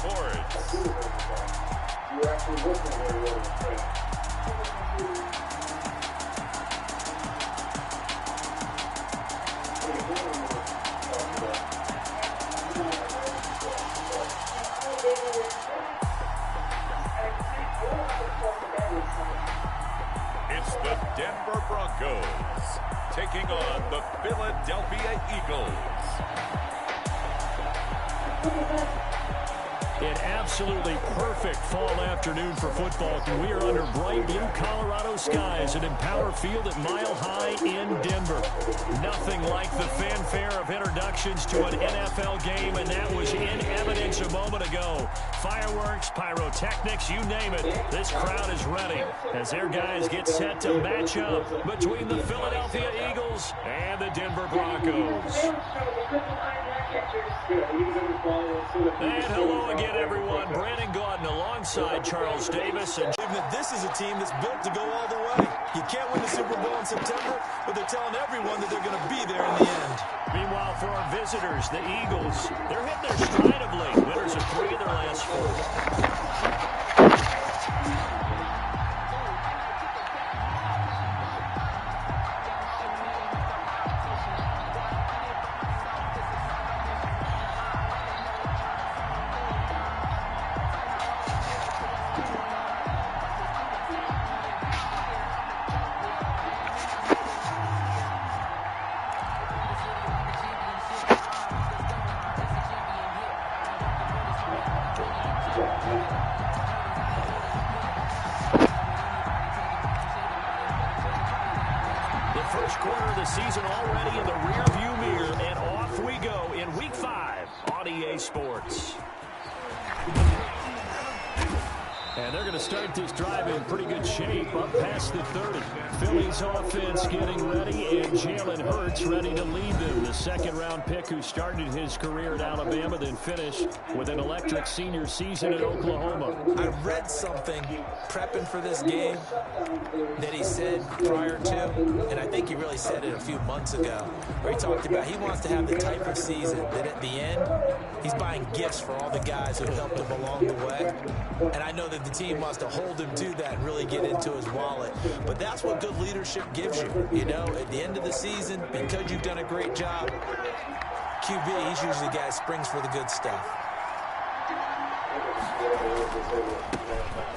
Sports. It's the Denver Broncos taking on the Philadelphia Eagles. An absolutely perfect fall afternoon for football. We are under bright blue Colorado skies at Empower Field at Mile High in Denver. Nothing like the fanfare of introductions to an NFL game, and that was in evidence a moment ago. Fireworks, pyrotechnics, you name it. This crowd is ready as their guys get set to match up between the Philadelphia Eagles and the Denver Broncos. And hello again, everyone. Brandon Gaudin alongside Charles Davis. And this is a team that's built to go all the way. You can't win the Super Bowl in September, but they're telling everyone that they're going to be there in the end. Meanwhile, for our visitors, the Eagles, they're hitting their stride of late. Winners of 3 of their last 4. First quarter of the season already in the rearview mirror, and off we go in Week 5 on EA Sports. And they're going to start this drive in pretty good shape up past the 30. Philly's offense getting ready, and Jalen Hurts ready to lead them. The second-round pick who started his career at Alabama, then finished with an electric senior season at Oklahoma. I read something prepping for this game that he said prior to, and I think he really said it a few months ago, where he talked about he wants to have the type of season that at the end, he's buying gifts for all the guys who helped him along the way. And I know that the team wants to hold him to that and really get into his wallet. But that's what good leadership gives you. You know, at the end of the season, because you've done a great job, QB, he's usually the guy that springs for the good stuff.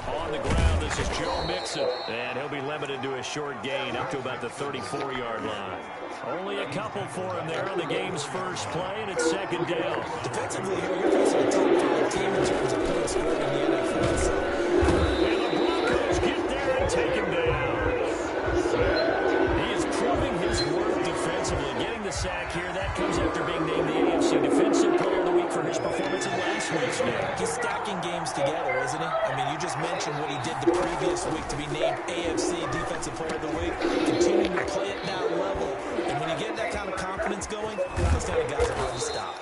On the ground, this is Joe Mixon, and he'll be limited to a short gain up to about the 34-yard line. Only a couple for him there on the game's first play, and it's second down. Defensively, you're facing a top-5 team in terms of points scored in the NFL. So. And the Broncos get there and take him down. He is proving his worth defensively. Getting the sack here, that comes after being named the AFC Defensive Player of the Week for his performance in last week's game. He's stacking games together, isn't he? I mean, you just mentioned what he did the previous week to be named AFC Defensive Player of the Week. Continuing to play at that level. And when you get that kind of confidence going, those kind of guys are hard to stop.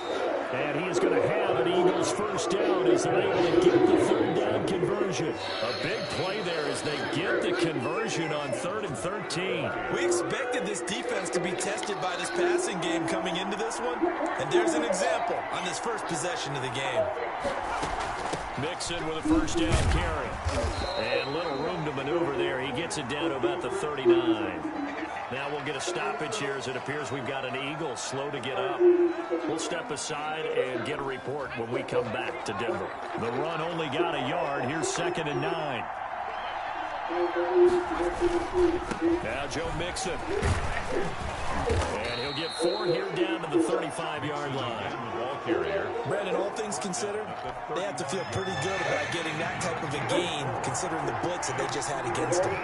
And he is going to have an Eagles first down as they're able to get the third down conversion. A big play there as they get the conversion on 3rd and 13. We expected this defense to be tested by this passing game coming into this one. And there's an example on this first possession of the game. Mixon with a first down carry. And little room to maneuver there. He gets it down to about the 39. Now we'll get a stoppage here as it appears we've got an Eagle slow to get up. We'll step aside and get a report when we come back to Denver. The run only got a yard. Here's 2nd and 9. Now Joe Mixon. And he'll get 4 here down to the 35-yard line. Ball carrier. Brandon, all things considered, they have to feel pretty good about getting that type of a gain, considering the blitz that they just had against them.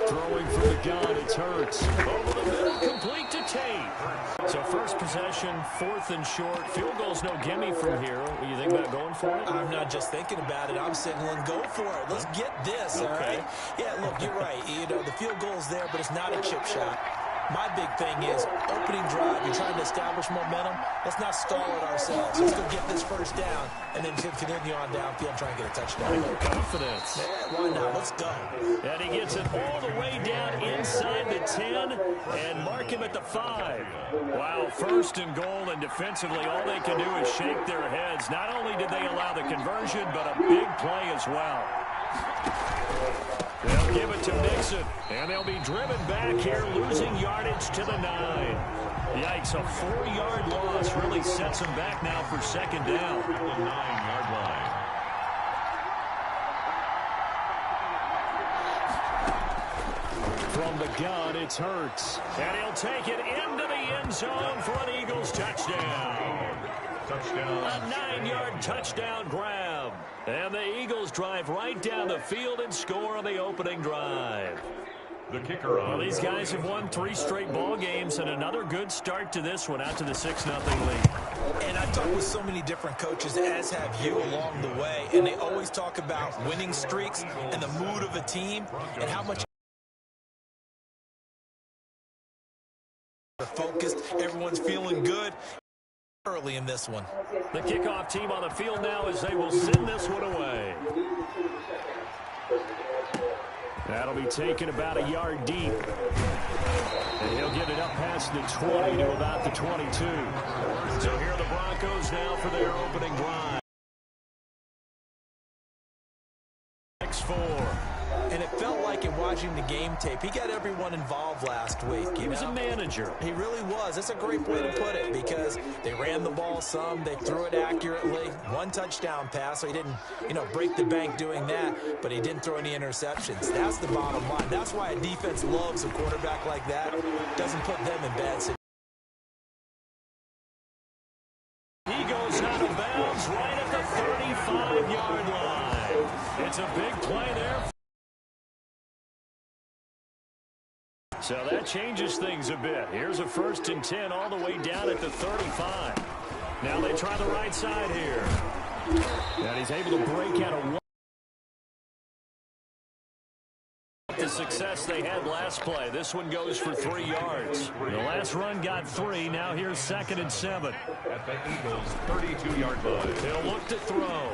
Throwing from the gun, it's Hurts. Over the middle, complete to Tate. So first possession, 4th and short. Field goal's no gimme from here. What do you think about going for it? I'm not just thinking about it. I'm signaling go for it. Let's get this, all right? Yeah, look, you're right. You know, the field goal's there, but it's not a chip shot. My big thing is opening drive. You're trying to establish momentum. Let's not stall it ourselves. Let's go get this first down and then continue on downfield and try and get a touchdown. Confidence. Yeah, why not? Let's go. And he gets it all the way down inside the 10 and mark him at the 5. Wow, first and goal, and defensively all they can do is shake their heads. Not only did they allow the conversion, but a big play as well. They'll give it to Nixon, and they'll be driven back here, losing yardage to the 9. Yikes, a 4-yard loss really sets them back now for second down. The 9-yard line. From the gun, it's Hurts, and he'll take it into the end zone for an Eagles touchdown. Touchdown. A 9-yard touchdown grab. And the Eagles drive right down the field and score on the opening drive. The kicker on. Well, these guys have won 3 straight ball games, and another good start to this one, out to the 6-0 lead. And I've talked with so many different coaches, as have you, along the way, and they always talk about winning streaks and the mood of a team and how much they're focused, everyone's feeling good early in this one. The kickoff team on the field now as they will send this one away. That'll be taken about a yard deep. And he'll get it up past the 20 to about the 22. So here are the Broncos now for their opening drive. X4. And it felt like in watching the game tape, he got everyone involved last week. He was a manager. He really was. That's a great way to put it, because they ran the ball some, they threw it accurately. 1 touchdown pass, so he didn't, break the bank doing that, but he didn't throw any interceptions. That's the bottom line. That's why a defense loves a quarterback like that. Doesn't put them in bad situations. He goes out of bounds right at the 35-yard line. It's a big play there. So that changes things a bit. Here's a 1st and 10 all the way down at the 35. Now they try the right side here. And he's able to break out a 1. The success they had last play. This one goes for 3 yards. The last run got 3. Now here's 2nd and 7. At the Eagles' 32-yard line. He'll look to throw.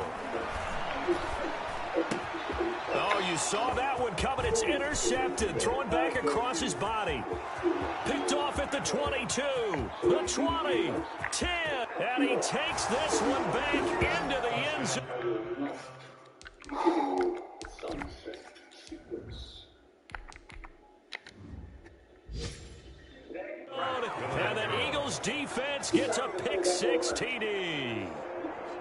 Oh, you saw that one coming. It's intercepted. Throwing back across his body. Picked off at the 22, the 20, 10. And he takes this one back into the end zone. And the Eagles defense gets a pick-6 TD.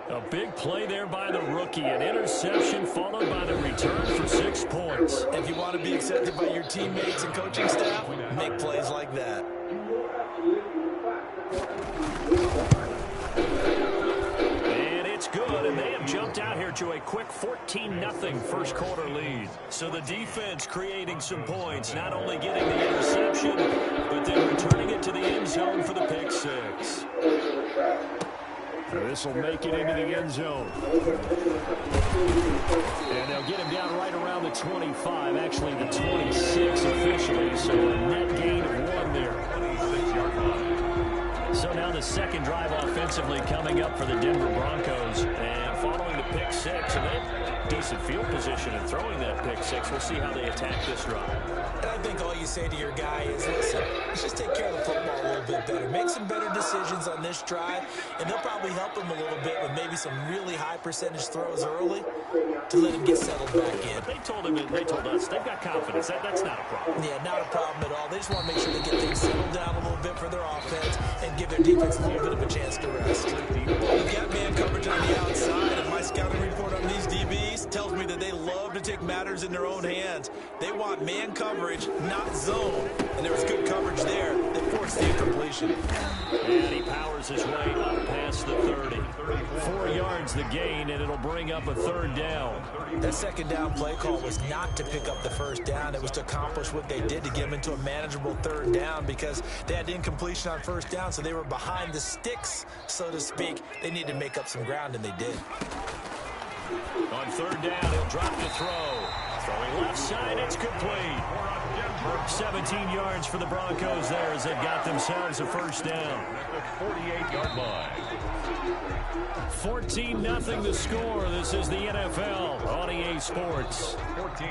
A big play there by the rookie. An interception followed by the return for 6 points. If you want to be accepted by your teammates and coaching staff, make plays like that. And it's good, and they have jumped out here to a quick 14-0 first quarter lead. So the defense creating some points, not only getting the interception, but then returning it to the end zone for the pick-6. This will make it into the end zone. And they'll get him down right around the 25, actually the 26 officially, so a net gain of 1 there. 26-yard line. So now the second drive offensively coming up for the Denver Broncos. And following the pick-6, and they have decent field position in throwing that pick-6. We'll see how they attack this drive. And I think all you say to your guy is, listen, let's just take care of the football a little bit better. Make some better decisions on this drive, and they'll probably help him a little bit with maybe some really high percentage throws early to let him get settled back in. They told us they've got confidence. That's not a problem. Yeah, not a problem at all. They just want to make sure they get things settled down a little bit for their offense and give their defense a little bit of a chance to rest. We've got man coverage on the outside, and my scouting report on these DBs tells me that they love to take matters in their own hands. They want man coverage, not zone. And there was good coverage there that forced the incompletion. And he powers his way up past the 30. 4 yards the gain, and it'll bring up a 3rd down. That second down play call was not to pick up the first down. It was to accomplish what they did, to get them into a manageable 3rd down, because they had incompletion on first down, so they were behind the sticks, so to speak. They needed to make up some ground, and they did. On 3rd down, he'll drop to throw. Throwing left side, it's complete. 17 yards for the Broncos there as they've got themselves a first down. At the 48-yard line. 14-0 the score. This is the NFL on EA Sports. 14.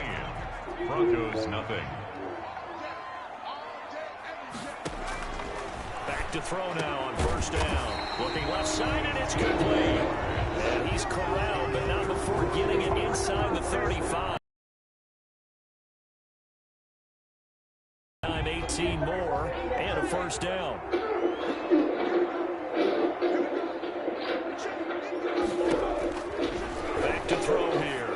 Broncos nothing. Back to throw now on first down. Looking left side, and it's complete. And he's corralled, but not before getting it inside the 35. 18 more, and a first down. Back to throw here.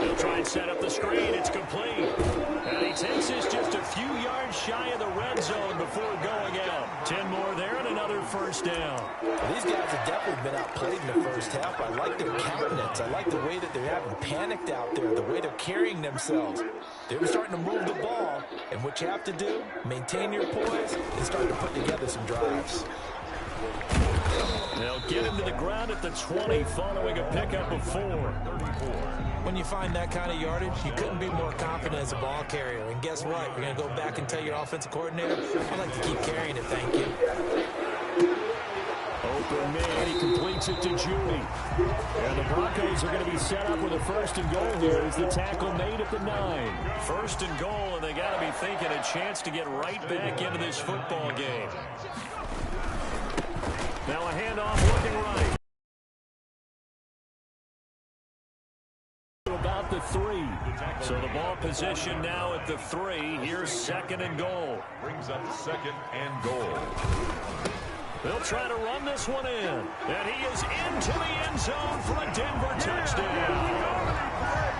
He'll try and set up the screen. It's complete. And he takes this just a few yards shy of the red zone before going out. 10 more there and another first down. These guys have definitely been outplayed in the first half. I like their countenance. I like the way that they haven't panicked out there, the way they're carrying themselves. They're starting to move the ball, and what you have to do, maintain your poise and start to put together some drives. They'll get him to the ground at the 20 following a pickup of 4. When you find that kind of yardage, you couldn't be more confident as a ball carrier. And guess what? You're going to go back and tell your offensive coordinator, I'd like to keep carrying it, thank you. Open man, he completes it to Judy. And the Broncos are going to be set up with a first and goal here as the tackle made at the 9. First and goal, and they got to be thinking a chance to get right back into this football game. Now a handoff looking right. About the 3. So the ball position now at the 3. Here's second and goal. Brings up second and goal. They'll try to run this one in. And he is into the end zone for a Denver touchdown.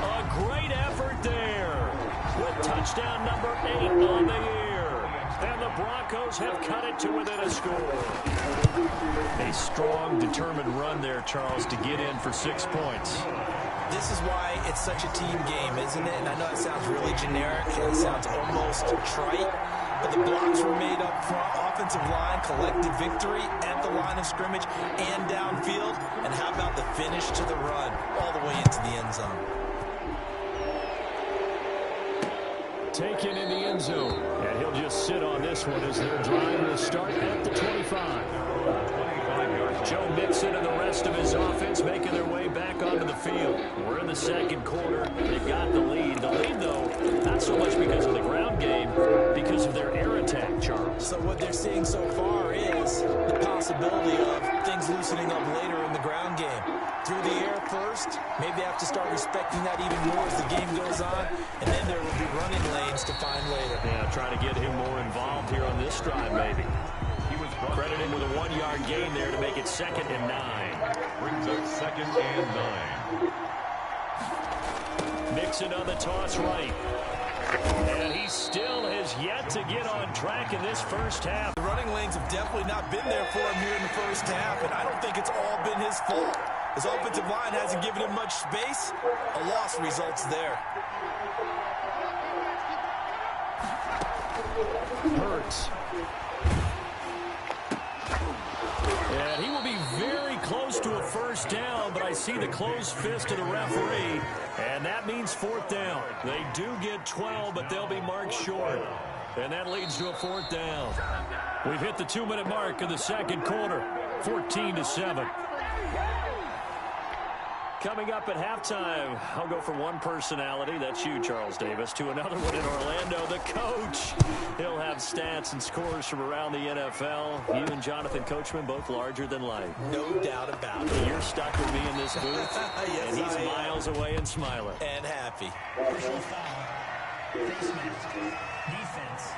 A great effort there with touchdown number 8 on the year. And the Broncos have cut it to within a score. A strong, determined run there, Charles, to get in for 6 points. This is why it's such a team game, isn't it? And I know it sounds really generic, and it sounds almost trite, but the blocks were made up front, offensive line, collective victory at the line of scrimmage and downfield. And how about the finish to the run all the way into the end zone? Taken in the end zone, and he'll just sit on this one as their drive will start at the 25. Joe Mixon and the rest of his offense making their way back onto the field. We're in the second quarter. They've got the lead. The lead, though, not so much because of the ground game, because of their air attack, Charles. So what they're seeing so far is the possibility of things loosening up later in the ground game. Through the air first, maybe they have to start respecting that even more as the game goes on, and then there will be running lanes to find later. Yeah, trying to get him more involved here on this drive, maybe. Credit him with a 1-yard gain there to make it second and 9. Brings up second and 9. Mixon on the toss right. And he still has yet to get on track in this first half. The running lanes have definitely not been there for him here in the first half, and I don't think it's all been his fault. His offensive line hasn't given him much space. A loss results there. Hurts. And he will be very close to a first down, but I see the closed fist of the referee, and that means 4th down. They do get 12, but they'll be marked short, and that leads to a 4th down. We've hit the 2-minute mark of the second quarter, 14-7. Coming up at halftime, I'll go from one personality, that's you, Charles Davis, to another one in Orlando, the coach. He'll have stats and scores from around the NFL. You and Jonathan Coachman, both larger than life. No doubt about it. You're stuck with me in this booth, yes, and he's miles away and smiling. And happy. Personal foul. Face mask. Defense.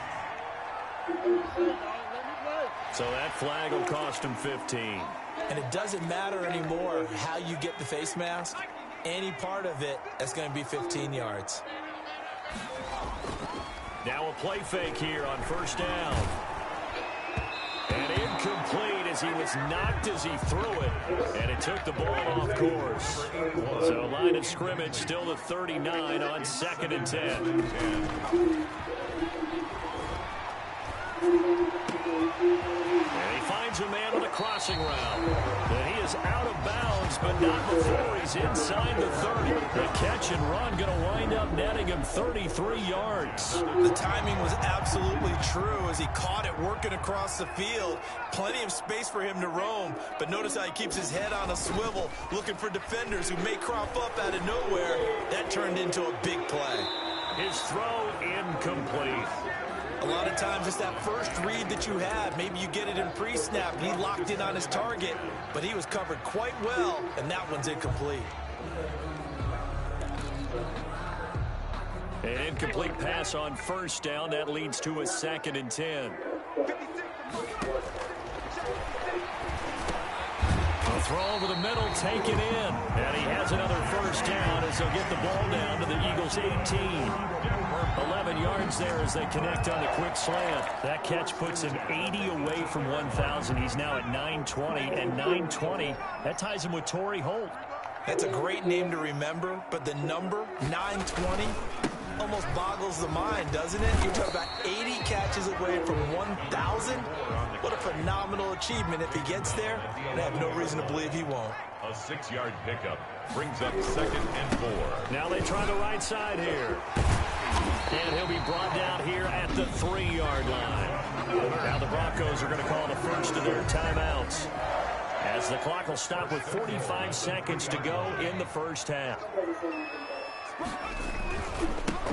So that flag will cost him 15. And it doesn't matter anymore how you get the face mask. Any part of it, that's going to be 15 yards. Now a play fake here on first down. And incomplete as he was knocked as he threw it. And it took the ball off course. So line of scrimmage still the 39 on 2nd and 10. And he finds a man on a crossing route. And he is out of bounds those, but not before he's inside the 30. The catch and run going to wind up netting him 33 yards. The timing was absolutely true as he caught it working across the field. Plenty of space for him to roam, but notice how he keeps his head on a swivel, looking for defenders who may crop up out of nowhere. That turned into a big play. His throw incomplete. A lot of times it's that first read that you have. Maybe you get it in pre-snap, and he locked in on his target, but he was covered quite well, and that one's incomplete. An incomplete pass on first down. That leads to a 2nd and 10. A throw over the middle, taken in. And he has another first down as they'll get the ball down to the Eagles' 18. 11 yards there as they connect on the quick slant. That catch puts him 80 away from 1,000. He's now at 920, and 920, that ties him with Torrey Holt. That's a great name to remember, but the number, 920, almost boggles the mind, doesn't it? You're talking about 80 catches away from 1,000. What a phenomenal achievement. If he gets there, I have no reason to believe he won't. A 6-yard pickup brings up 2nd and 4. Now they try the right side here. And he'll be brought down here at the 3-yard line. Now the Broncos are going to call the first of their timeouts, as the clock will stop with 45 seconds to go in the first half.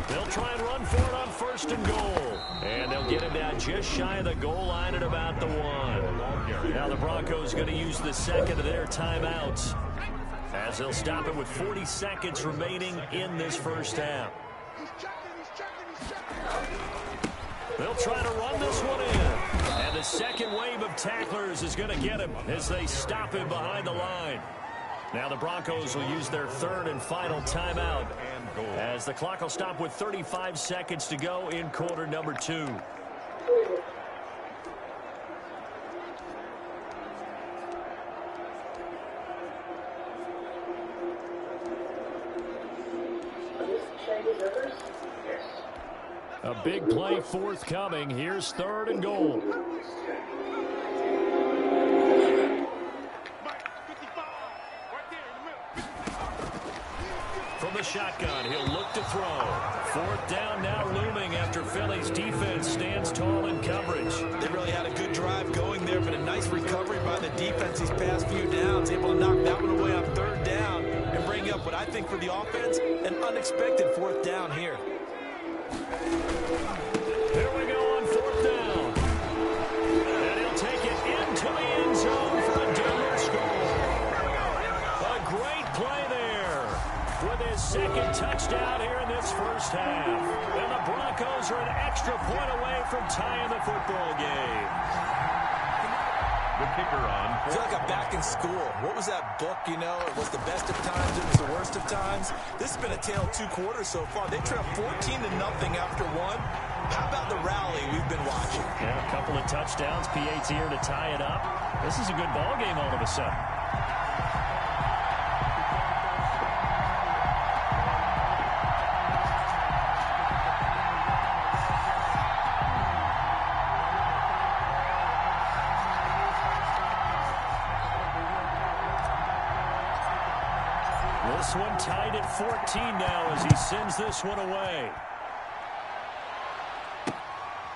They'll try and run for it on 1st and goal. And they'll get him down just shy of the goal line at about the 1. Now the Broncos are going to use the 2nd of their timeouts, as they'll stop it with 40 seconds remaining in this first half. They'll try to run this one in. And the second wave of tacklers is going to get him as they stop him behind the line. Now the Broncos will use their 3rd and final timeout, as the clock will stop with 35 seconds to go in quarter number 2. A big play forthcoming. Here's 3rd and goal. From the shotgun, he'll look to throw. 4th down now looming after Philly's defense stands tall in coverage. They really had a good drive going there, but a nice recovery by the defense these past few downs. Able to knock that one away on 3rd down and bring up what I think for the offense, an unexpected 4th down here. Here we go on 4th down. And he'll take it into the end zone for a Denver score. A great play there with his 2nd touchdown here in this first half. And the Broncos are an extra point away from tying the football game. The kicker on. I feel like I'm back in school. What was that book, you know? It was the best of times, it was the worst of times. This has been a tale of 2 quarters so far. They trailed 14-0 after 1. How about the rally we've been watching? Yeah, a couple of touchdowns. PAT here to tie it up. This is a good ball game all of a sudden. This one tied at 14 now as he sends this one away.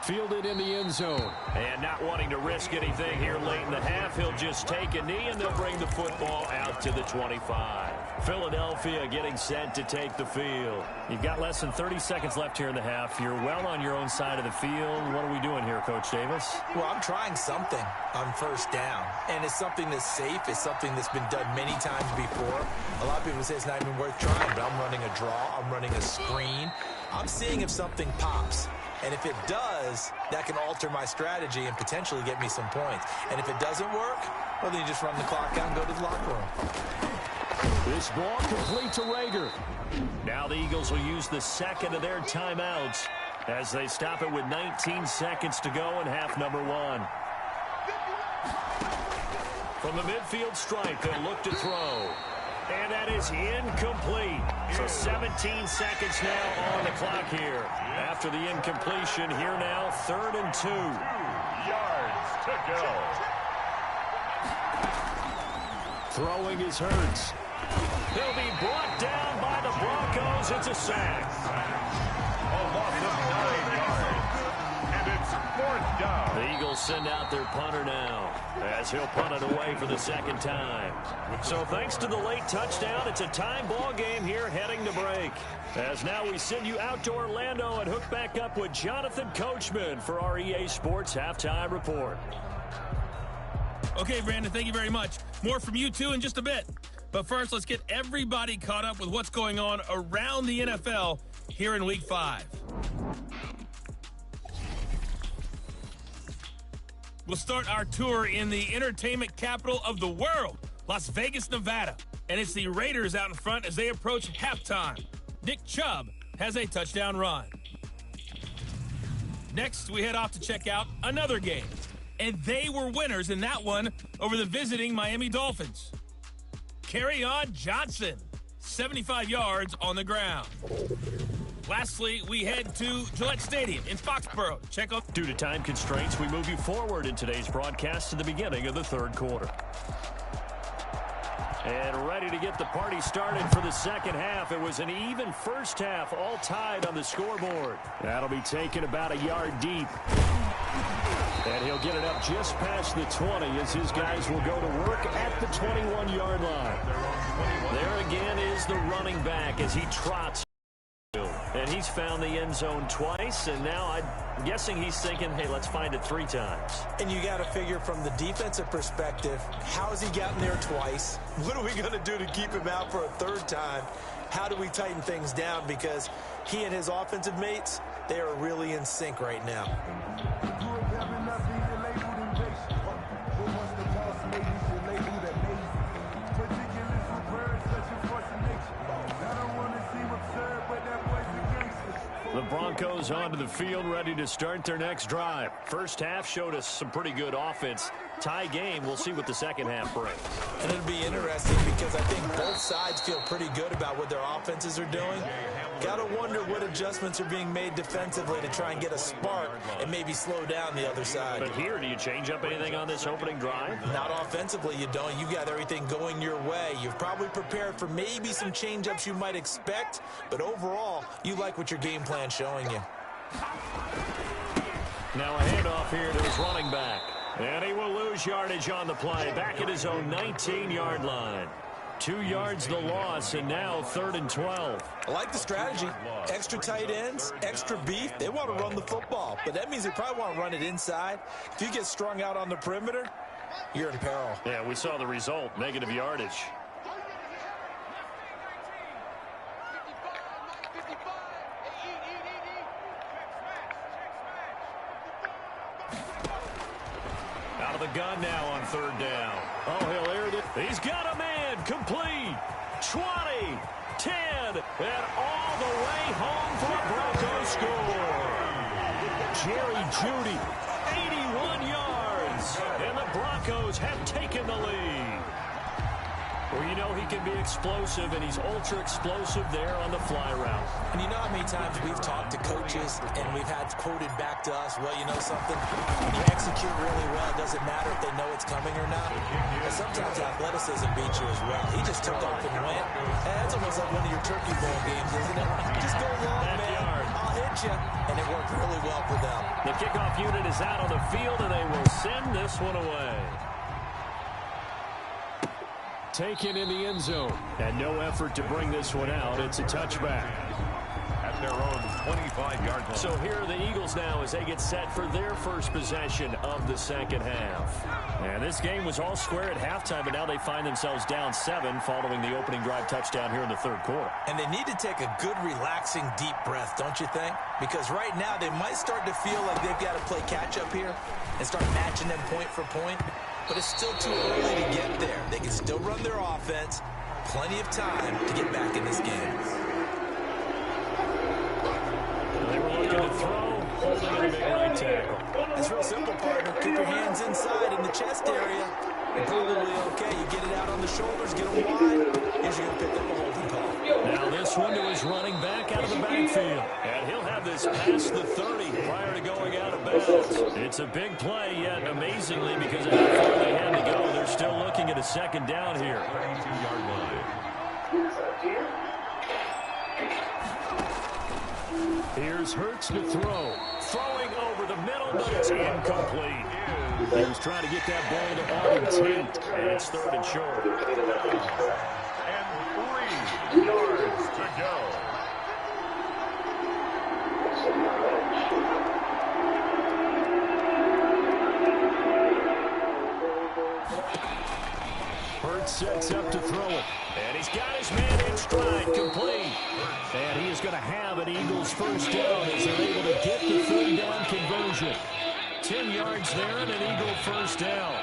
Fielded in the end zone. And not wanting to risk anything here late in the half, he'll just take a knee and they'll bring the football out to the 25. Philadelphia getting set to take the field. You've got less than 30 seconds left here in the half. You're well on your own side of the field. What are we doing here, Coach Davis? Well, I'm trying something on 1st down. And it's something that's safe. It's something that's been done many times before. A lot of people say it's not even worth trying, but I'm running a draw. I'm running a screen. I'm seeing if something pops. And if it does, that can alter my strategy and potentially get me some points. And if it doesn't work, well, then you just run the clock out and go to the locker room. This ball complete to Rager. Now the Eagles will use the 2nd of their timeouts as they stop it with 19 seconds to go in half number 1. From the midfield stripe, they'll look to throw. And that is incomplete. So 17 seconds now on the clock here. After the incompletion, here now, 3rd and 2. 2 yards to go. Throwing is Hurts. He'll be brought down by the Broncos. It's a sack. A loss of 9 yards. And it's 4th down. The Eagles send out their punter now, as he'll punt it away for the second time. So thanks to the late touchdown, it's a time ball game here heading to break. As now we send you out to Orlando and hook back up with Jonathan Coachman for our EA Sports Halftime Report. Okay, Brandon, thank you very much. More from you two in just a bit. But first, let's get everybody caught up with what's going on around the NFL here in Week 5. We'll start our tour in the entertainment capital of the world, Las Vegas, Nevada. And it's the Raiders out in front as they approach halftime. Nick Chubb has a touchdown run. Next, we head off to check out another game. And they were winners in that one over the visiting Miami Dolphins. Iraion Johnson, 75 yards on the ground. Lastly, we head to Gillette Stadium in Foxborough. Check out. Due to time constraints, we move you forward in today's broadcast to the beginning of the third quarter. And ready to get the party started for the second half. It was an even first half, all tied on the scoreboard. That'll be taken about a yard deep. And he'll get it up just past the 20 as his guys will go to work at the 21-yard line. There again is the running back as he trots. And he's found the end zone twice, and now I'm guessing he's thinking, hey, let's find it 3 times. And you got to figure from the defensive perspective, how has he gotten there twice? What are we going to do to keep him out for a 3rd time? How do we tighten things down? Because he and his offensive mates, they are really in sync right now. The Broncos onto the field, ready to start their next drive. First half showed us some pretty good offense. Tie game. We'll see what the second half brings. And it'll be interesting because I think both sides feel pretty good about what their offenses are doing. Got to wonder what adjustments are being made defensively to try and get a spark and maybe slow down the other side. But here, do you change up anything on this opening drive? Not offensively, you don't. You got everything going your way. You've probably prepared for maybe some change-ups you might expect, but overall, you like what your game plan's showing you. Now a handoff here to his running back. And he will lose yardage on the play. Back at his own 19-yard line. 2 yards the loss, and now 3rd and 12. I like the strategy. Extra tight ends, extra beef. They want to run the football, but that means they probably want to run it inside. If you get strung out on the perimeter, you're in peril. Yeah, we saw the result, negative yardage. Out of the gun now on 3rd down. Oh, he'll air it. He's got a man. Complete. 20, 10, and all the way home for a Broncos score. Jerry Jeudy, 81 yards, and the Broncos have taken the lead. Well, you know he can be explosive, and he's ultra-explosive there on the fly route. And you know how many times we've talked to coaches, and we've had quoted back to us, well, you know something? When you execute really well, it doesn't matter if they know it's coming or not. And sometimes athleticism beats you as well. He just took off and went. And that's almost like one of your Turkey Bowl games, isn't it? Just go long, man. I'll hit you. And it worked really well for them. The kickoff unit is out on the field, and they will send this one away. Taken in the end zone. And no effort to bring this one out. It's a touchback. At their own 25-yard line. So here are the Eagles now as they get set for their first possession of the second half. And this game was all square at halftime, but now they find themselves down 7 following the opening drive touchdown here in the third quarter. And they need to take a good, relaxing, deep breath, don't you think? Because right now they might start to feel like they've got to play catch-up here and start matching them point for point. But it's still too early to get there. They can still run their offense. Plenty of time to get back in this game. They were looking to throw, holding in a big right tackle. It's real simple, partner. Keep your hands inside in the chest area. You're probably okay. You get it out on the shoulders, get them wide. Here's you're going to pick up a holding call. Now this one to his running back out of the backfield. And he'll have this past the 30 prior to going out of bounds. bounds. It's a big play, yet amazingly, because of how far they had to go, they're still looking at a second down here. 32-yard line. Here's Hurts to throw. Throwing over the middle, but it's incomplete. He was trying to get that ball to Auburn Tate, and it's third and short. And 3 yards to go. Hurts sets up to throw it. And he's got his man in stride, complete. And he is going to have an Eagles first down as they're able to get the third down conversion. 10 yards there and an Eagle first down.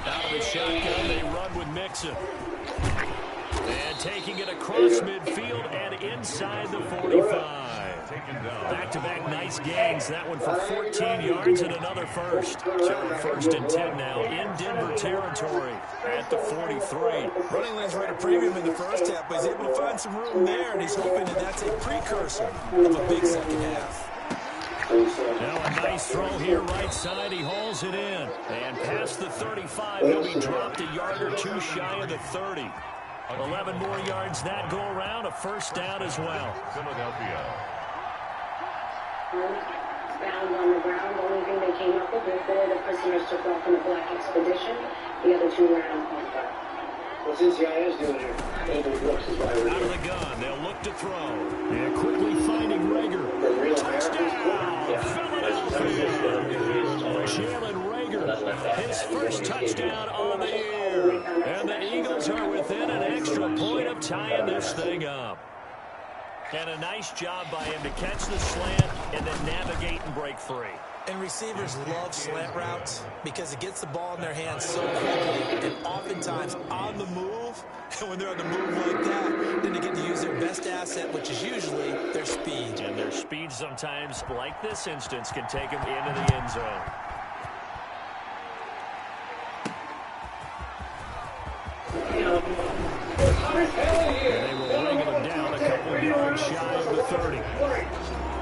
Out of the shotgun, they run with Mixon. And taking it across midfield and inside the 45. Back-to-back nice gains. That one for 14 yards and another first. So first and 10 now in Denver territory at the 43. Running lanes were at a premium in the first half, but he's able to find some room there, and he's hoping that that's a precursor of a big second half. Now a nice throw here right side. He hauls it in. And past the 35, he'll be dropped a yard or two shy of the 30. 11 more yards that go around. A first down as well. Philadelphia. Found on the ground. The only thing they came up with was the prisoners took off on a black expedition. The other two were out on horseback. What's NCIS doing here? Out of the gun. They'll look to throw. And quickly finding Rager. Touchdown! Philadelphia! Jalen Rager, his first touchdown on the year. And the Eagles are within an extra point of tying this thing up. And a nice job by him to catch the slant and then navigate and break free. And receivers love slant routes because it gets the ball in their hands so quickly and oftentimes on the move. And when they're on the move like that, then they get to use their best asset, which is usually their speed. And their speed sometimes, like this instance, can take them into the end zone. And they will bring them down a couple of yards shy of the 30.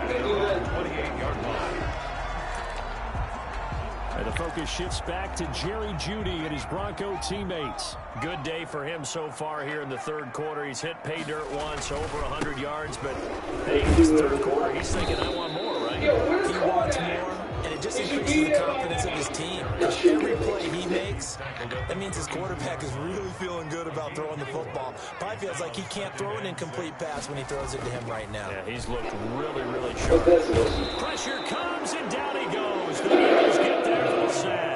28-yard line. And the focus shifts back to Jerry Jeudy and his Bronco teammates. Good day for him so far here in the third quarter. He's hit pay dirt once, over 100 yards, but hey, his third quarter, he's thinking, I want more, right? He wants more, and it just increases the confidence of his team. Every play he makes, that means his quarterback is really feeling good about throwing the football. Probably feels like he can't throw an incomplete pass when he throws it to him right now. Yeah, he's looked really, really sharp. Pressure comes, and down he goes. The Eagles get there for the sack.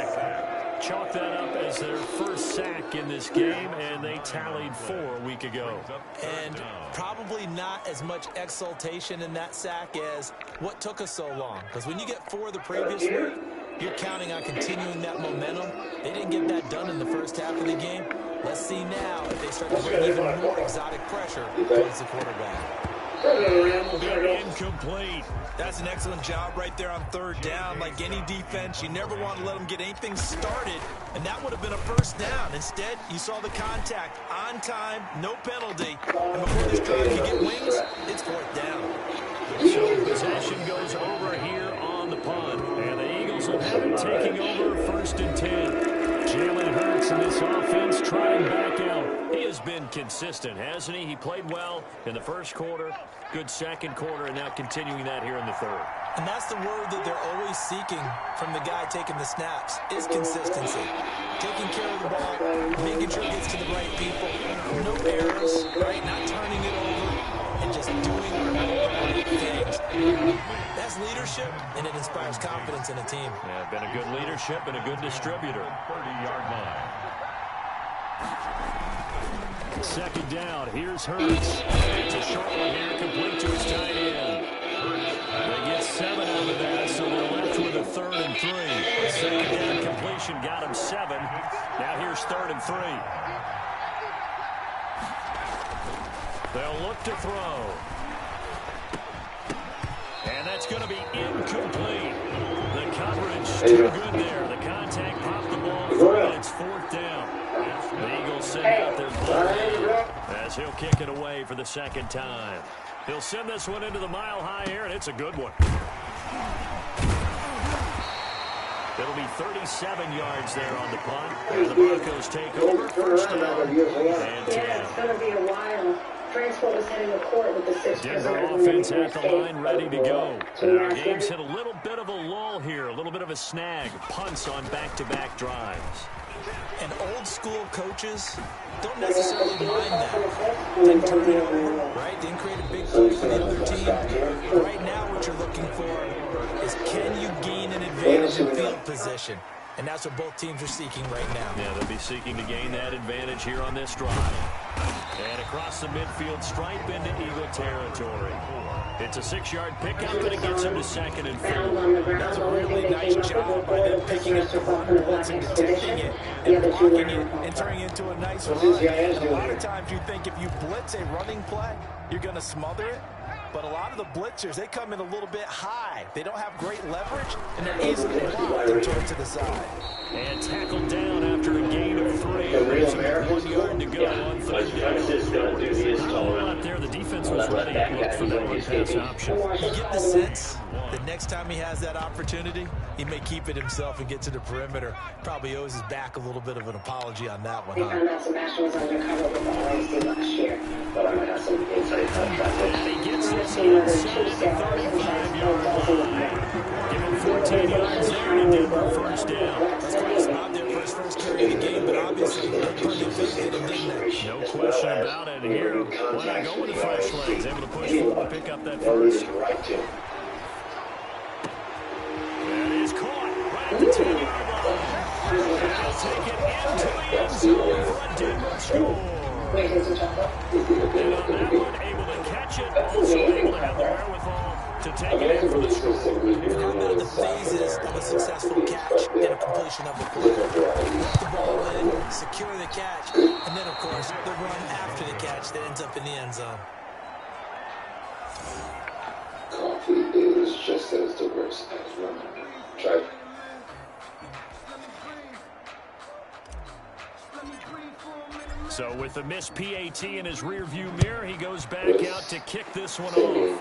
Chalk that up as their first sack in this game, and they tallied 4 a week ago. And probably not as much exultation in that sack as what took us so long. Because when you get 4 the previous week, you're counting on continuing that momentum. They didn't get that done in the first half of the game. Let's see now if they start to bring even more exotic pressure towards the quarterback. Incomplete. That's an excellent job right there on third down. Like any defense, you never want to let them get anything started, and that would have been a first down. Instead, you saw the contact on time, no penalty, and before this drive can get wings, it's fourth down. So possession goes over here on the punt, and the Eagles will have it taking over first and 10. Jalen Hurts in this offense trying back out. He has been consistent, hasn't he? He played well in the first quarter, good second quarter, and now continuing that here in the third. And that's the word that they're always seeking from the guy taking the snaps, is consistency. Taking care of the ball, making sure it gets to the right people, no errors, right? Not turning it over, and just doing the right things. That's leadership, and it inspires confidence in a team. Yeah, been a good leadership and a good distributor. 30-yard line. Second down, here's Hurts. It's a short one here, complete to his tight end. They get 7 out of that, so they're left with a 3rd and 3. Second down completion got him 7. Now here's 3rd and 3. They'll look to throw. And that's going to be incomplete. The coverage too good there. The contact popped the ball through, and it's 4th down. The Eagles send out their ball as he'll kick it away for the second time. He'll send this one into the mile-high air, and it's a good one. It'll be 37 yards there on the punt. And the Broncos take over. First down and 10. Yeah, it's going to be a while. Transport was heading to court with the 6 Denver offense at the line, ready to go. And our game's hit a little bit of a lull here, a little bit of a snag. Punts on back-to-back drives. And old-school coaches don't necessarily mind that. Didn't turn it over, right? Didn't create a big play for the other team. Right now what you're looking for is, can you gain an advantage in field position? And that's what both teams are seeking right now. Yeah, they'll be seeking to gain that advantage here on this drive. And across the midfield stripe into Eagle territory. It's a 6-yard pickup, and it gets him to 2nd and 4. That's a really nice job by them picking up the run blitz and detecting it and blocking it and turning it into a nice run. And a lot of times you think if you blitz a running play, you're going to smother it. But a lot of the blitzers, they come in a little bit high. They don't have great leverage, and they're easily blocked and turned to the side. And tackled down after a gain of 3. Leaves him with 1 yard to go on 3rd down. Not a whole lot there. The defense was ready to look for the run-pass option. You get the sense that next time he has that opportunity, he may keep it himself and get to the perimeter. Probably owes his back a little bit of an apology on that one, We found out Sebastian was undercover with the RAC last year. But I'm going to have some inside contract. And he gets this inside the 35-yard line. Give him 14 yards there to Denver, first down. That's quite a spot there for his first carry of the game, but obviously pretty efficient, didn't they? No question about it here. Why not go with the fresh legs? Able to push forward to pick up that first. That is caught right at the 10-yard line. They'll take it into the end zone for a Denver score. Wait, here's a chocolate. And on that one, able to catch it, also able to have the wherewithal to take it in for the score. How about the phases of a successful catch and a completion of the play? Let the ball in, secure the catch, and then, of course, the run after the catch that ends up in the end zone. Coffee is just as diverse as rum. Try. So with the missed PAT in his rearview mirror, he goes back out to kick this one off.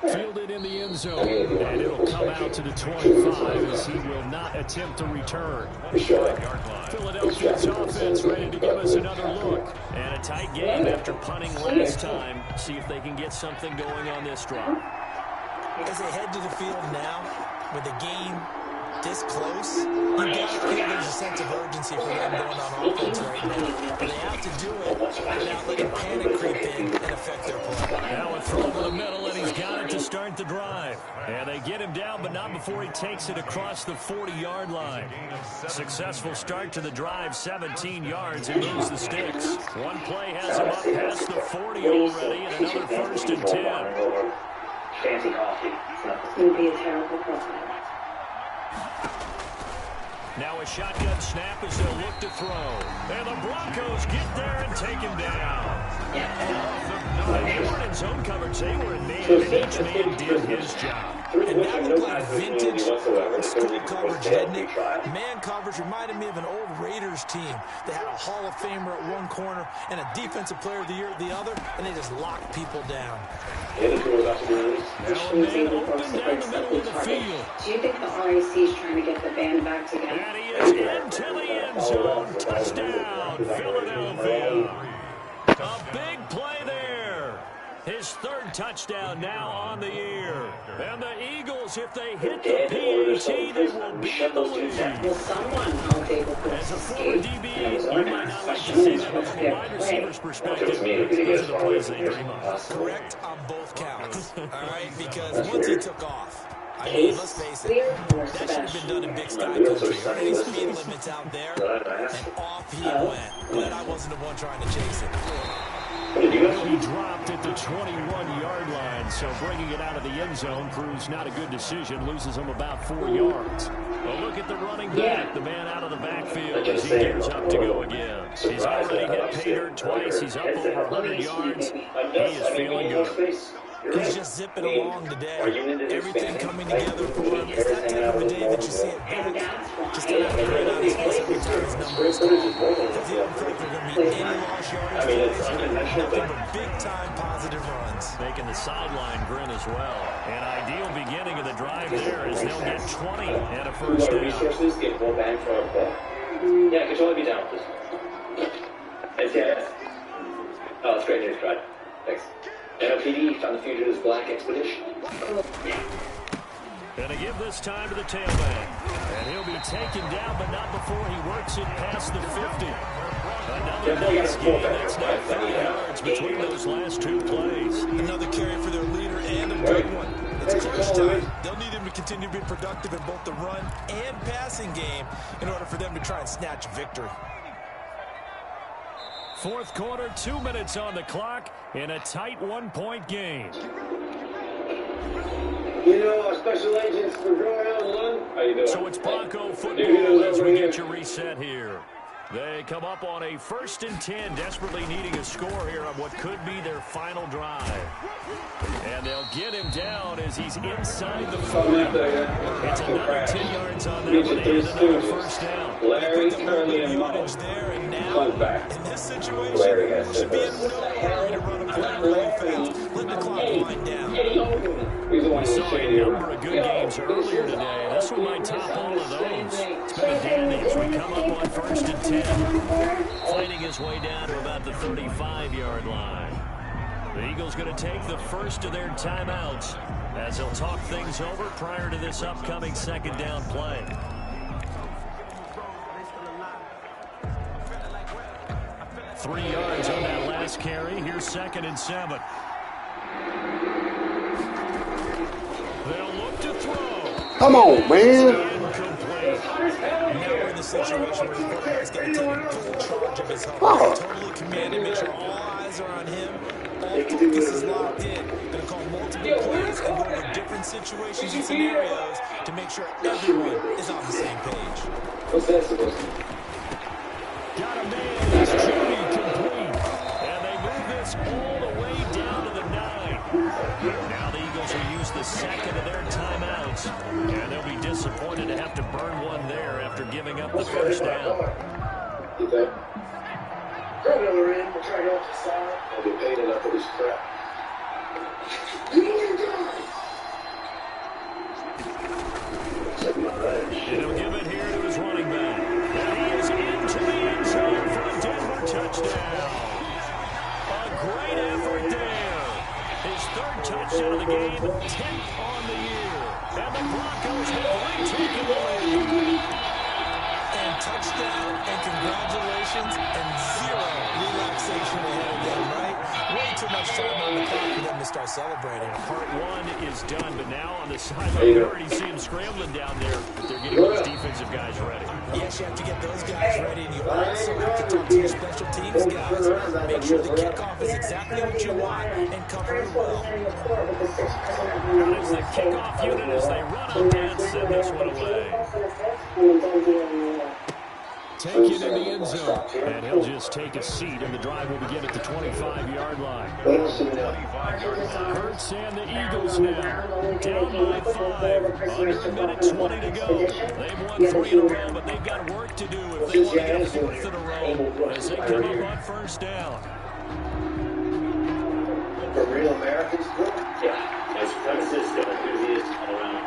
Fielded in the end zone, and it'll come out to the 25 as he will not attempt to return. Philadelphia's offense ready to give us another look. And a tight game after punting last time. See if they can get something going on this drive. As they head to the field now, with the game this close, you got to feel there's a sense of urgency for them going on offense right now. But they have to do it without letting panic creep in and affect their play. Now a throw over the middle, and he's got it to start the drive. And they get him down, but not before he takes it across the 40-yard line. Successful start to the drive, 17 yards, and moves the sticks. One play has him up past the 40 already, and another 1st and 10. Fancy coffee. It's going to be a terrible coffee. Now a shotgun snap as they'll look to throw. And the Broncos get there and take him down. They weren't in zone coverage. They were in man, and each man did his job. And that looked like vintage old school coverage, didn't it? Man coverage reminded me of an old Raiders team. They had a Hall of Famer at one corner and a Defensive Player of the Year at the other, and they just locked people down. Now a man open down the middle of the field. Do you think the RAC is trying to get the band back together? And he is into the end zone. Touchdown, Philadelphia. A big play there. His 3rd touchdown now on the year. And the Eagles, if they hit the PAT, they will be in the lead. Will someone help David As a former DB, you might not like to see that, but from a wide receiver's perspective, those are the plays they dream of. Correct on both counts, all right? Because once he took off, I mean, let's face it, that should have been done in Big Sky Country. Any speed limits out there, and off he went. Glad I wasn't the one trying to chase it. He dropped at the 21-yard line, so bringing it out of the end zone proves not a good decision. Loses him about 4 yards. A look at the running back, the man out of the backfield as he gears up to go again. He's already hit pay dirt twice. He's up over 100 yards. He is feeling good. He's just zipping along today. Everything coming together for him. It's that type of a day that you see it back. Just got that grin on his face every time his number is called. Because he don't think there are going to be any lost yardage plays. Nothing but big-time positive runs. Making the sideline grin as well. An ideal beginning of the drive there as they'll get 20 and a first down. Resources get more bang for our buck. Yeah, could you only be down with this? NCIS. Oh, that's great news, Brad. Thanks. NOPD found the fugitive's black expedition. Going to give this time to the tailback. And he'll be taken down, but not before he works it past the 50. Another nice game. That's now 30 yards between those last two plays. Another carry for their leader and a big one. It's crunch time. They'll need him to continue to be productive in both the run and passing game in order for them to try and snatch a victory. Fourth quarter, 2 minutes on the clock in a tight one-point game. You know, our special agents for Grow Out One. How you doing? So it's Bronco football as we get you reset here. They come up on a 1st and 10, desperately needing a score here on what could be their final drive. And they'll get him down as he's inside the 40. It's another 10 yards on that one and another first down. Larry currently in yardage there, and now in this situation, should be in no hurry to run a play really fast. Let the clock wind down. We saw a number of good games earlier today. This one might top all of those. It's been a dandy as we come up on 1st and 10. Fighting his way down to about the 35-yard line. The Eagles going to take the first of their timeouts as they'll talk things over prior to this upcoming second down play. Three yards on that last carry. Here's 2nd and 7. They'll look to throw. Come on, man. Now we're in the situation where the quarterback's got to take full charge of his home. Totally command and make sure all eyes are on him. All focus is locked in. Going to call multiple plays and go over different situations and scenarios to make sure everyone is on the same page. What's that supposed to be? Got a man. It's Judy complete. And they move this all the way down to the 9. Now the Eagles will use the second of their timeouts. And they'll be disappointed to have to burn one there after giving up the first down. We're in. We'll try to go to the side. I'll get paid enough for this crap. And he'll give it here to his running back. And he is into the end zone for a Denver touchdown. A great effort there. His 3rd touchdown of the game, 10th on the year. And the Broncos have retaken the lead. And touchdown and congratulations and zero relaxation ahead of them, right? Way too much time on the clock for them to start celebrating. Part 1 is done, but now on the sideline, you already see him scrambling down there. They're getting those defensive guys ready. Yes, you have to get those guys ready, and you also have to talk to your special teams guys. Make sure the kickoff is exactly what you want and cover it well. As the kickoff unit as they run up and send this one away. Taken in the end zone. And he'll just take a seat, and the drive will begin at the 25-yard line. Hurts and the Eagles now. Down by 5. Under a minute 20 to go. They've won 3 in a row, but they've got work to do if they want to get a 4th in a row as they come up on first down. For real Americans? Yeah, as supremacist enthusiast all around.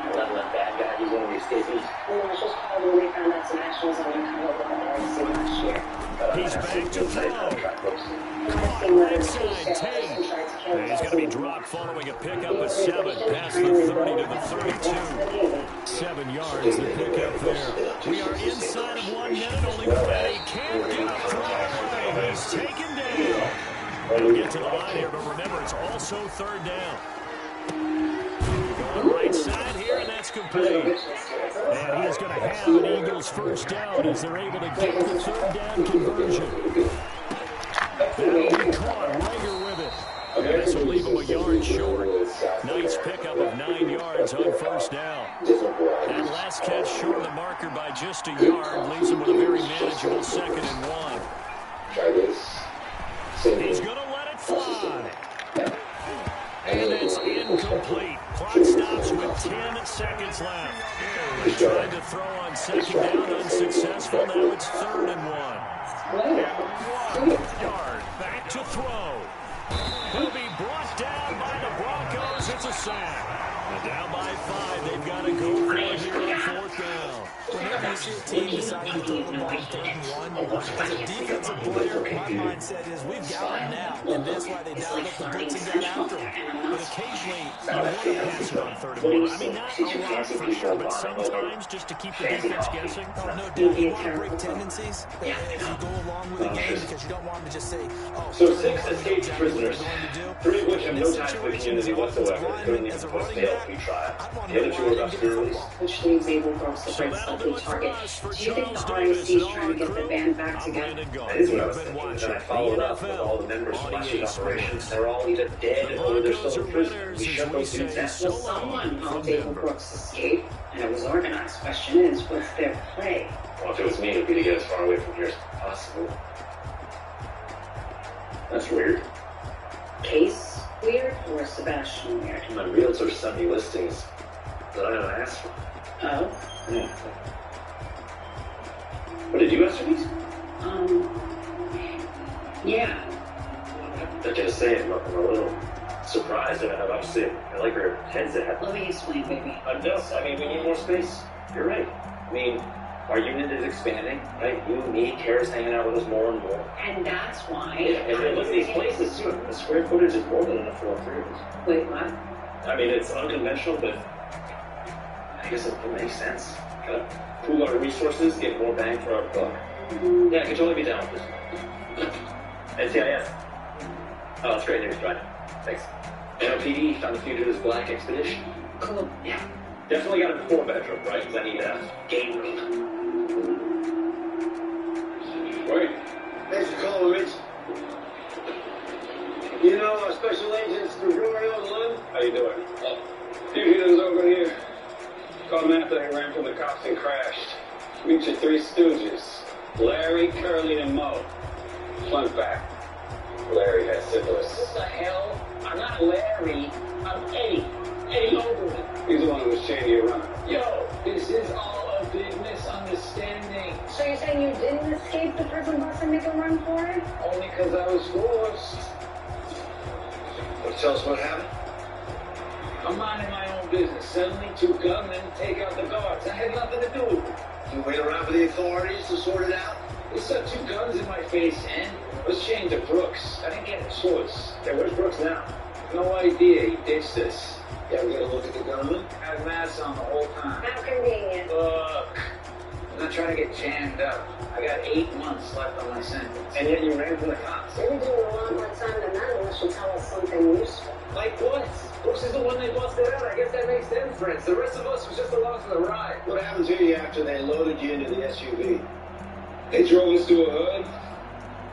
Malevolent bad guy. He's one of these cases. It's just probably when we found out some actions on the cover of the RNC last year. He's back to throw. Caught right side, Tate. He's going to be dropped following a pickup of 7 past the 30 to the 32. 7 yards, the pickup there. We are inside of 1 minute, only one. He can't get a throw. He's taken down. He'll get to the line here, but remember, it's also 3rd down. Going right side here, and that's complete. And he is going to have an Eagles first down as they're able to get the 3rd down conversion. That'll be caught. Rager with it. And this will leave him a yard short. Nice pickup of 9 yards on first down. That last catch short of the marker by just a yard leaves him with a very manageable 2nd and 1. He's going to let it fly. incomplete. Clock stops with 10 seconds left. He tried to throw on second down, unsuccessful. Now it's 3rd and 1. And 1 yard. Back to throw. He'll be brought down by the Broncos. It's a sack. And down by 5. They've got to go for it here on 4th down. Whenever you see a team deciding to throw the ball 3rd and 1, as a defensive player, my mindset is we've got them now, and that's why they dialed up the blitz and got after them. But occasionally, you want to pass it on 3rd and 1. I mean, not a lot for sure, but sometimes just to keep the defense guessing. Oh, no doubt. You want to break tendencies as you go along with the game because you don't want them to just say, oh, so 6 escaped prisoners, 3 of which have no ties to the community whatsoever, including the post-bail free trial. The other 2 are about to be released. Which leaves Abel Brooks the first likely target. Do you think the RAC is trying to get the band back together? That is what I was thinking. And I followed up with all the members from last year's operations. They're all either dead or they're still in prison. We shut those dudes down. Well, someone helped Abel Brooks escape, and it was organized. Question is, what's their play? Well, if it was me, it would be to get as far away from here as possible. That's weird. Case weird or Sebastian weird? My realtor sent me listings that I don't ask for. Oh? Yeah. What, did you ask for these? Yeah. I gotta say, I'm a little surprised at how much I like her heads ahead. Let me explain, baby. No, I mean, we need more space. You're right. I mean, our unit is expanding, right? You, me, Kara's hanging out with us more and more. And that's why... Yeah, and then look at these places, too. The square footage is more than enough for all 3 of us. Wait, what? I mean, it's unconventional, but I guess it makes sense. Kind of pool our resources, get more bang for our buck. Yeah, I could totally be down with this. NCIS. Oh, that's great news, Brian. Thanks. NOPD found the fugitive's black expedition. Cool. Yeah. Definitely got a 4-bedroom, right? Because I need a game room. Wait. Thanks for calling, Rich. You know our special agents, Gregorio and Lund? How you doing? Fugitives over here. Caught him after they ran from the cops and crashed. Meet your 3 stooges. Larry, Curly, and Mo. Flunk back. Larry has syphilis. What the hell? I'm not Larry. I'm Eddie. Eddie Oberman. He's the one who was chaining you around. Yo, this is all a big misunderstanding. So you're saying you didn't escape the prison bus and make a run for it? Only because I was forced. Want to tell us what happened? I'm minding my own business. Suddenly, 2 gunmen take out the guards. I had nothing to do with it. You wait around for the authorities to sort it out? They stuck 2 guns in my face, and was chained to Brooks. I didn't get a choice. Yeah, where's Brooks now? No idea. He ditched us. Yeah, we gotta look at the gunman. Had masks on the whole time. How convenient. Look, I'm not trying to get jammed up. I got 8 months left on my sentence. And yet you ran from the cops. You're doing a lot more time than that unless you tell us something useful. Like what? Brooks is the one they busted out. I guess that makes them friends. The rest of us was just along for the ride. What happened to you after they loaded you into the SUV? They drove us to a hood,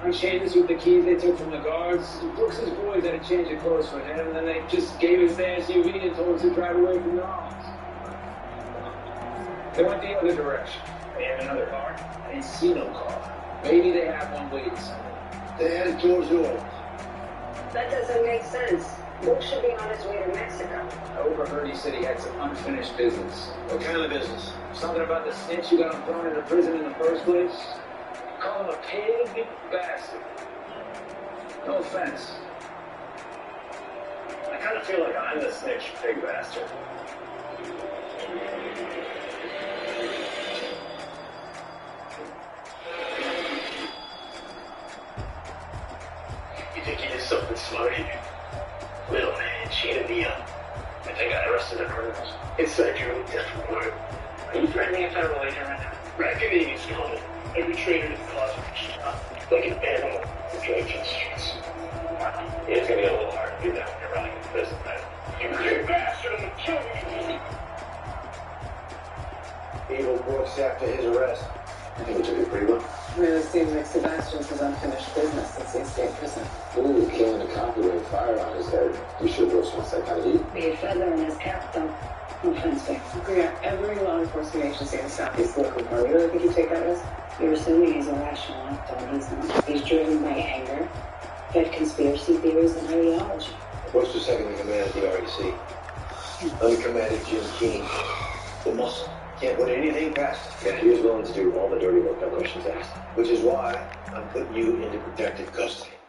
unchained us with the keys they took from the guards. Brooks's boys had to change of clothes for him, and then they just gave us the SUV and told us to drive away from the homes. They went the other direction. They had another car? I didn't see no car. Maybe they have one waiting somewhere. They headed towards New Orleans. That doesn't make sense. Brooks should be on his way to Mexico. I overheard he said he had some unfinished business. What kind of business? Something about the snitch who got him thrown into prison in the first place. Call him a pig bastard. No offense. I kind of feel like I'm the snitch pig bastard. You think you did something smart here? Little man cheated me up. I think I arrested the criminals. Inside your own different word. Are you threatening a federal agent right now? Racketeering is common. Every traitor is cause of like an animal going to the streets. Yeah, it's gonna be a little hard to do that when you're running a prison, right? You big bastard, I'm gonna kill you. Abel Brooks after his arrest. I think we took it pretty well. Really seems like Sebastian's his unfinished business since he escaped prison. Ooh, killing a cop with a fire on his head. You sure Brooks wants that kind of heat? Be a feather in his cap, though. No offense, Vic. Yeah, every law enforcement agency in the Southeast looking for him. You really think he'd take that risk? You're assuming he's irrational actor. He's not. He's driven by anger, fed conspiracy theories, and ideology. What's the second in command at the RAC? Uncommanded Jim Keane. The muscle. Can't put anything past him. And he was willing to do all the dirty work, no questions asked. Which is why I'm putting you into protective custody.